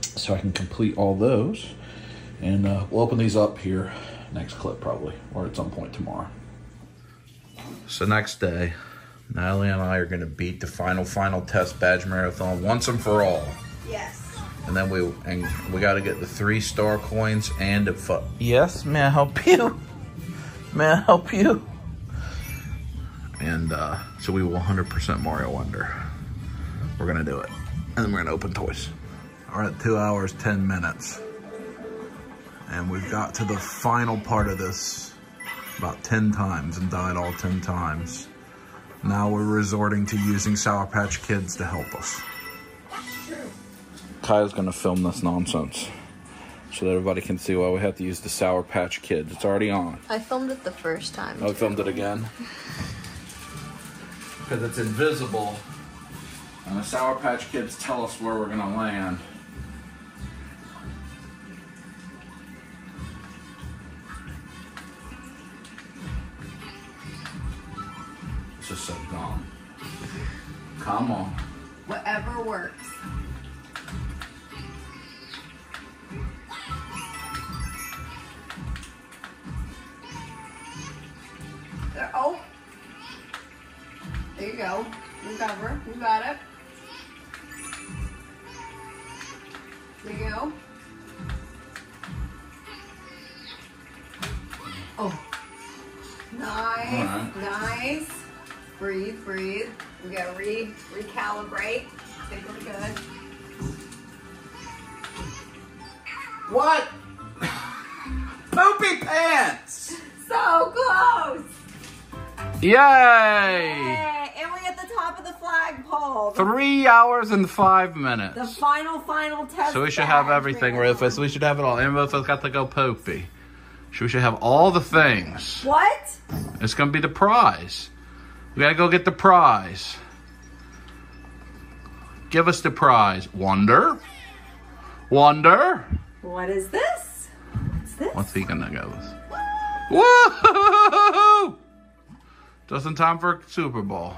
So I can complete all those, and we'll open these up here next clip probably, or at some point tomorrow. So next day, Natalie and I are going to beat the final test badge marathon once and for all. Yes. And then we got to get the 3-star coins and a yes, may I help you? May I help you? And so we will 100% Mario Wonder. We're gonna do it, and then we're gonna open toys. We're at 2 hours 10 minutes. And we've got to the final part of this about 10 times and died all 10 times. Now we're resorting to using Sour Patch Kids to help us. Kaya's gonna film this nonsense so that everybody can see why we have to use the Sour Patch Kids. It's already on. I filmed it the first time. Oh, I filmed it again? Because it's invisible. And the Sour Patch Kids tell us where we're gonna land. This is so dumb. Come on. Whatever works. There, oh. There you go. Recover. You got it. There you go. Oh. Nice. Right. Nice. Breathe, breathe. We gotta recalibrate. I think we're good. What? Poopy pants! So close! Yay! Yay! And we at the top of the flagpole. 3 hours and 5 minutes. The final test. So we should have everything, Rufus. We should have it all. And Rufus got to go poopy. So we should have all the things. What? It's gonna be the prize. We gotta go get the prize. Give us the prize. Wonder? Wonder? What is this? What's this? What's he gonna go with? Woo! Just in time for a Super Bowl.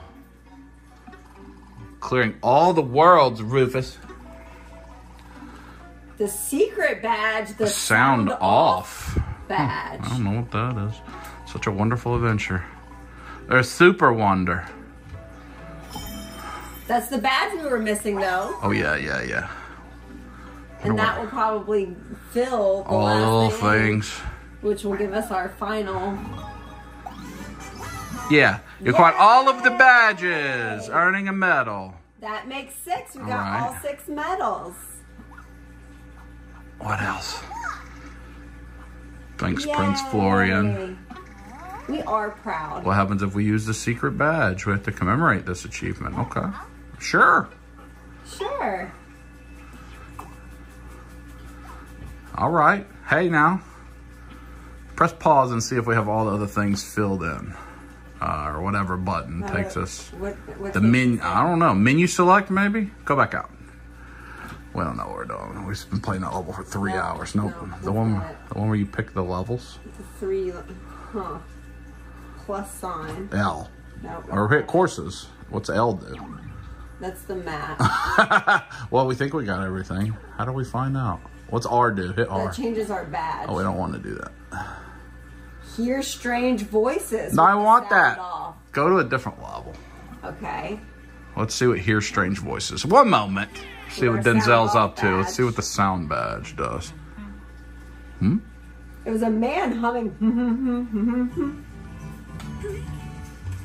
Clearing all the worlds, Rufus. The secret badge. The sound off badge. I don't know what that is. Such a wonderful adventure. There's Super Wonder. That's the badge we were missing, though. Oh, yeah. And that will probably fill the all the little things. Which will give us our final. Yeah, you caught all of the badges, earning a medal. That makes 6. We got all 6 medals. What else? Thanks, Prince Florian. We are proud. What happens if we use the secret badge? We have to commemorate this achievement. Okay. Sure. Sure. All right. Hey, now. Press pause and see if we have all the other things filled in. Or whatever button takes us. The menu. I don't know. Menu select, maybe? Go back out. We don't know what we're doing. We've been playing that level for 3 hours. Nope. The one where you pick the levels. The 3, plus sign. L. No, or hit courses. What's L do? That's the map. Well, we think we got everything. How do we find out? What's R do? Hit R. That changes our badge. Oh, we don't want to do that. Hear strange voices. No, I want that. Off. Go to a different level. Okay. Let's see what Hear Strange Voices. One moment. See what Denzel's up to. Let's see what the sound badge does. It was a man humming.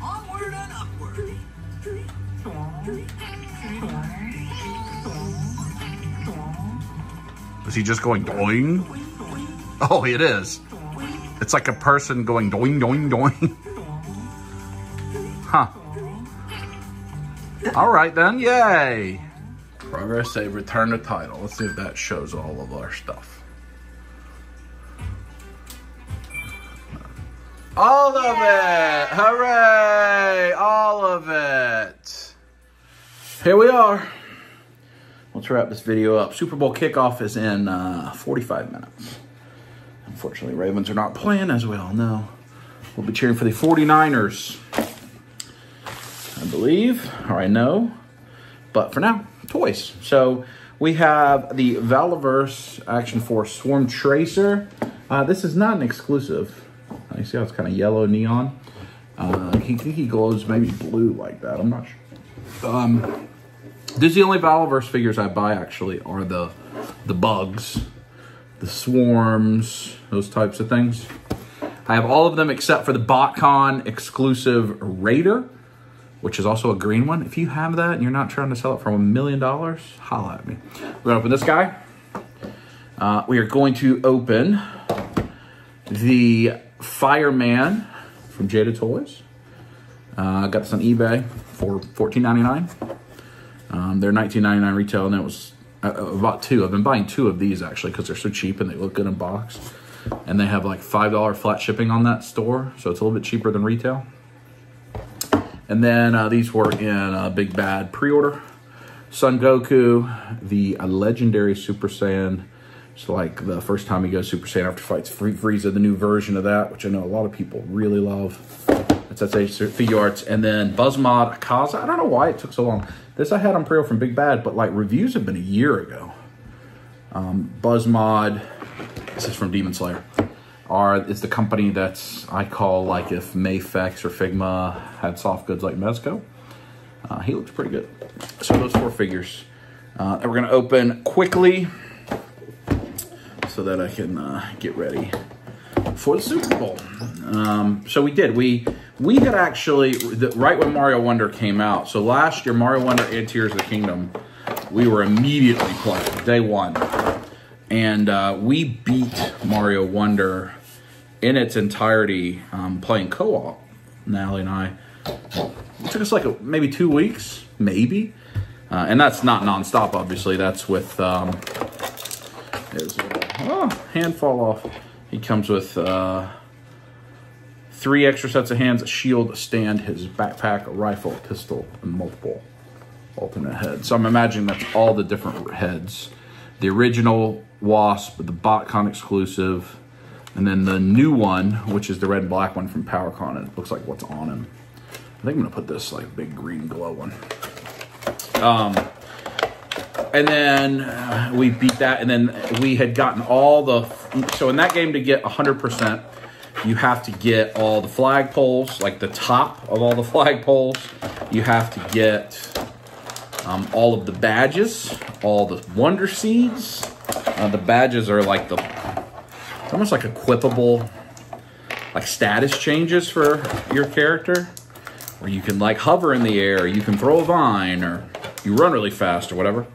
Onward and upward. Is he just going doing? Oh, it is. It's like a person going doing, doing, doing. Huh. All right then, yay. Progress save, return to title. Let's see if that shows all of our stuff. All of it! Hooray! All of it! Here we are. Let's wrap this video up. Super Bowl kickoff is in 45 minutes. Unfortunately, Ravens are not playing, as we all know. We'll be cheering for the 49ers, I believe, or I know. But for now, toys. So we have the Valaverse Action Force Swarm Tracer. This is not an exclusive. You see how it's kind of yellow neon? He glows maybe blue like that. I'm not sure. These are the only Valaverse figures I buy, actually, are the bugs, the swarms, those types of things. I have all of them except for the BotCon exclusive Raider, which is also a green one. If you have that and you're not trying to sell it for $1 million, holla at me. We're gonna open this guy. We are going to open the Fireman from Jada Toys. I got this on eBay for $14.99. They're $19.99 retail, and it was I bought two. I've been buying two of these actually because they're so cheap and they look good in box. And they have like $5 flat shipping on that store, so it's a little bit cheaper than retail. And then these were in Big Bad pre-order. Son Goku, the legendary Super Saiyan. It's like the first time he goes Super Saiyan after fights Frieza, the new version of that, which I know a lot of people really love. That's figure arts. And then Buzzmod Akaza. I don't know why it took so long. This I had on pre-order from Big Bad, but like reviews have been a year ago. Buzzmod, this is from Demon Slayer. It's the company that's, I call like if Mayfex or Figma had soft goods like Mezco. He looks pretty good. So those four figures that we're going to open quickly so that I can get ready for the Super Bowl. So we did. We had actually, right when Mario Wonder came out, so last year, Mario Wonder and Tears of the Kingdom, we were immediately playing, day one. And we beat Mario Wonder in its entirety playing co-op, Natalie and I. It took us like maybe 2 weeks, maybe. And that's not nonstop, obviously. That's with, hand fall off. He comes with 3 extra sets of hands, a shield, a stand, his backpack, a rifle, a pistol, and multiple alternate heads. So I'm imagining that's all the different heads. The original Wasp, the BotCon exclusive, and then the new one, which is the red and black one from PowerCon. And it looks like what's on him. I think I'm gonna put this like big green glow one. And then we beat that, and then we had gotten all the, so in that game to get 100%, you have to get all the flagpoles, like the top of all the flagpoles. You have to get all of the badges, all the Wonder Seeds. The badges are like it's almost like equipable, like status changes for your character, where you can like hover in the air, you can throw a vine, or you run really fast or whatever.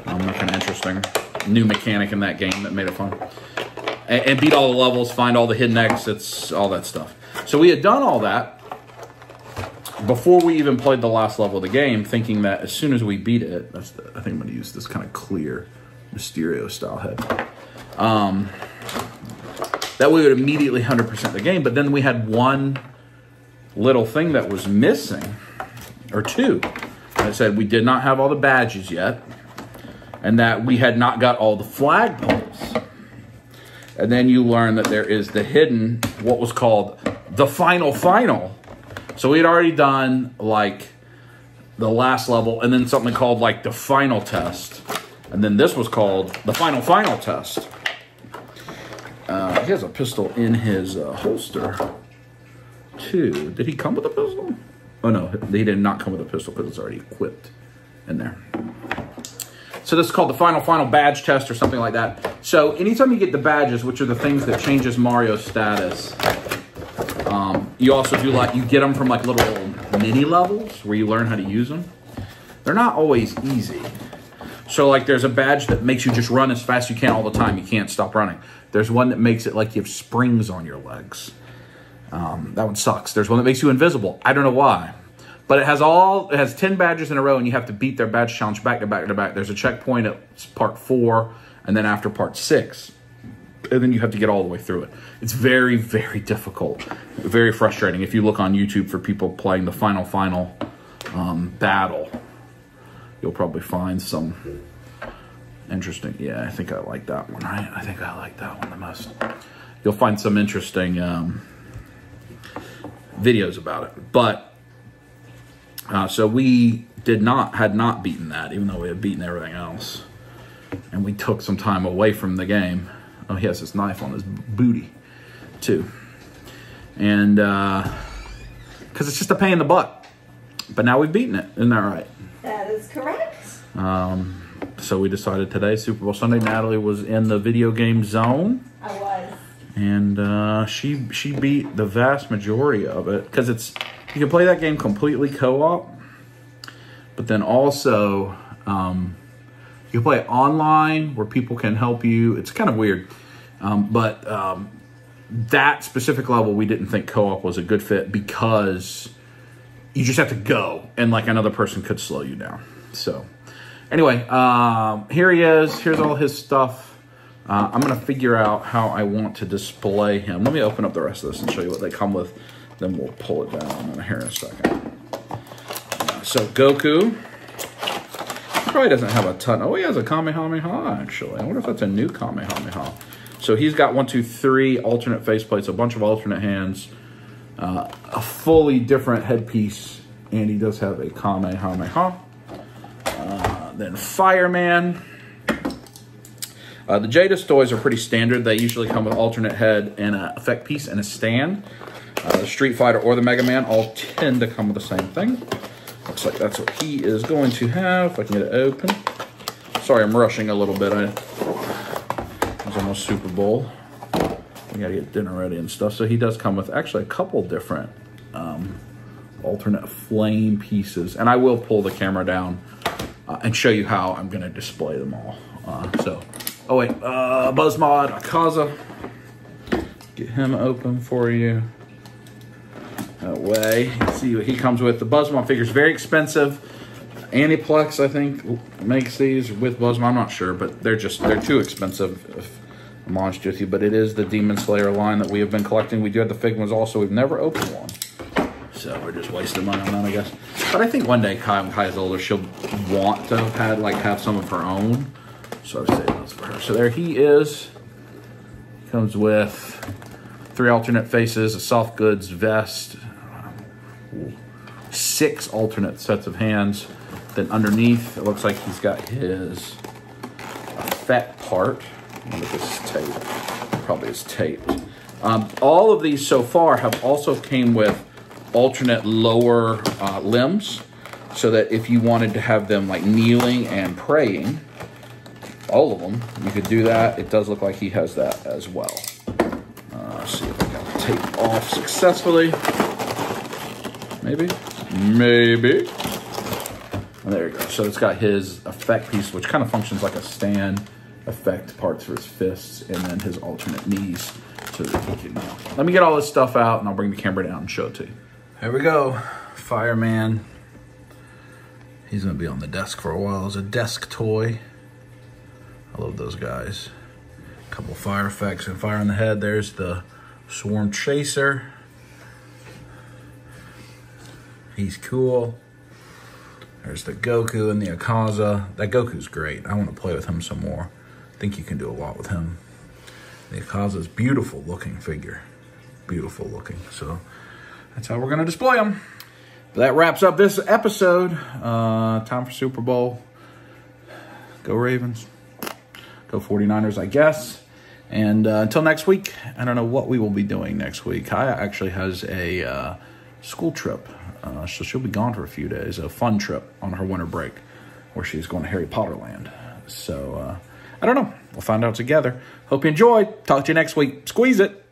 That kind of interesting new mechanic in that game that made it fun. And beat all the levels, find all the hidden exits, all that stuff. So we had done all that before we even played the last level of the game, thinking that as soon as we beat it, I think I'm going to use this kind of clear Mysterio style head, that we would immediately 100% the game. But then we had one little thing that was missing, or two. I said we did not have all the badges yet, and that we had not got all the flagpoles. And then you learn that there is the hidden, what was called the final. So we had already done like the last level, and then something called like the final test. And then this was called the final test. He has a pistol in his holster too. Did he come with a pistol? Oh no, he did not come with a pistol because it's already equipped in there. So this is called the final badge test or something like that. So anytime you get the badges, which are the things that changes Mario's status, you also do like, you get them from like little mini levels where you learn how to use them. They're not always easy. So like there's a badge that makes you just run as fast as you can all the time. You can't stop running. There's one that makes it like you have springs on your legs. That one sucks. There's one that makes you invisible. I don't know why. But it has 10 badges in a row, and you have to beat their badge challenge back to back to back. There's a checkpoint at part 4, and then after part 6. And then you have to get all the way through it. It's very, very difficult. Very frustrating. If you look on YouTube for people playing the final battle, you'll probably find some interesting. Yeah, I think I like that one, right? I think I like that one the most. You'll find some interesting videos about it. But so we had not beaten that, even though we had beaten everything else. And we took some time away from the game. Oh, he has this knife on his booty, too. And, because it's just a pain in the butt. But now we've beaten it. Isn't that right? That is correct. So we decided today, Super Bowl Sunday, Natalie was in the video game zone. I was. And she beat the vast majority of it. Because you can play that game completely co-op. But then also, You can play it online where people can help you. It's kind of weird. But that specific level, we didn't think co-op was a good fit because you just have to go and like another person could slow you down. So anyway, here he is. Here's all his stuff. I'm going to figure out how I want to display him. Let me open up the rest of this and show you what they come with. Then we'll pull it down here in a second. So Goku probably doesn't have a ton. Oh, he has a Kamehameha, actually. I wonder if that's a new Kamehameha. So he's got 1, 2, 3 alternate faceplates, a bunch of alternate hands, a fully different headpiece, and he does have a Kamehameha. Then Fireman. The Jadis toys are pretty standard. They usually come with alternate head and an effect piece and a stand. The Street Fighter or the Mega Man all tend to come with the same thing. Looks like that's what he is going to have. If I can get it open. Sorry, I'm rushing a little bit. It's almost Super Bowl. We gotta get dinner ready and stuff. So he does come with actually a couple different alternate flame pieces. And I will pull the camera down and show you how I'm gonna display them all. Oh wait, Buzzmod Akaza. Get him open for you. That way, you see what he comes with. The Buzzmod figure's very expensive. Aniplex, I think, makes these with Buzzmod. I'm not sure, but they're too expensive, if I'm honest with you. But it is the Demon Slayer line that we have been collecting. We do have the Figmas also. We've never opened one. So we're just wasting money on that, I guess. But I think one day when Kai's older, she'll want to have some of her own. So I've saved those for her. So there he is. Comes with 3 alternate faces, a soft goods vest, 6 alternate sets of hands. Then underneath, it looks like he's got his effect part. I wonder if this is taped. Probably is taped. All of these so far have also came with alternate lower limbs, so that if you wanted to have them like kneeling and praying, all of them, you could do that. It does look like he has that as well. Let's see if I got the tape off successfully. Maybe. And there you go. So it's got his effect piece, which kind of functions like a stand, effect parts for his fists, and then his alternate knees so that he can kneel. Let me get all this stuff out, and I'll bring the camera down and show it to you. Here we go. Fireman. He's going to be on the desk for a while as a desk toy. I love those guys. A couple fire effects and fire on the head. There's the Swarm Chaser. He's cool. There's the Goku and the Akaza. That Goku's great. I want to play with him some more. I think you can do a lot with him. The Akaza's beautiful looking figure. Beautiful looking. So that's how we're going to display them. But that wraps up this episode. Time for Super Bowl. Go Ravens. Go 49ers, I guess. And until next week, I don't know what we will be doing next week. Kaya actually has a school trip. So she'll be gone for a few days. A fun trip on her winter break where she's going to Harry Potter land. So I don't know. We'll find out together. Hope you enjoyed. Talk to you next week. Squeeze it.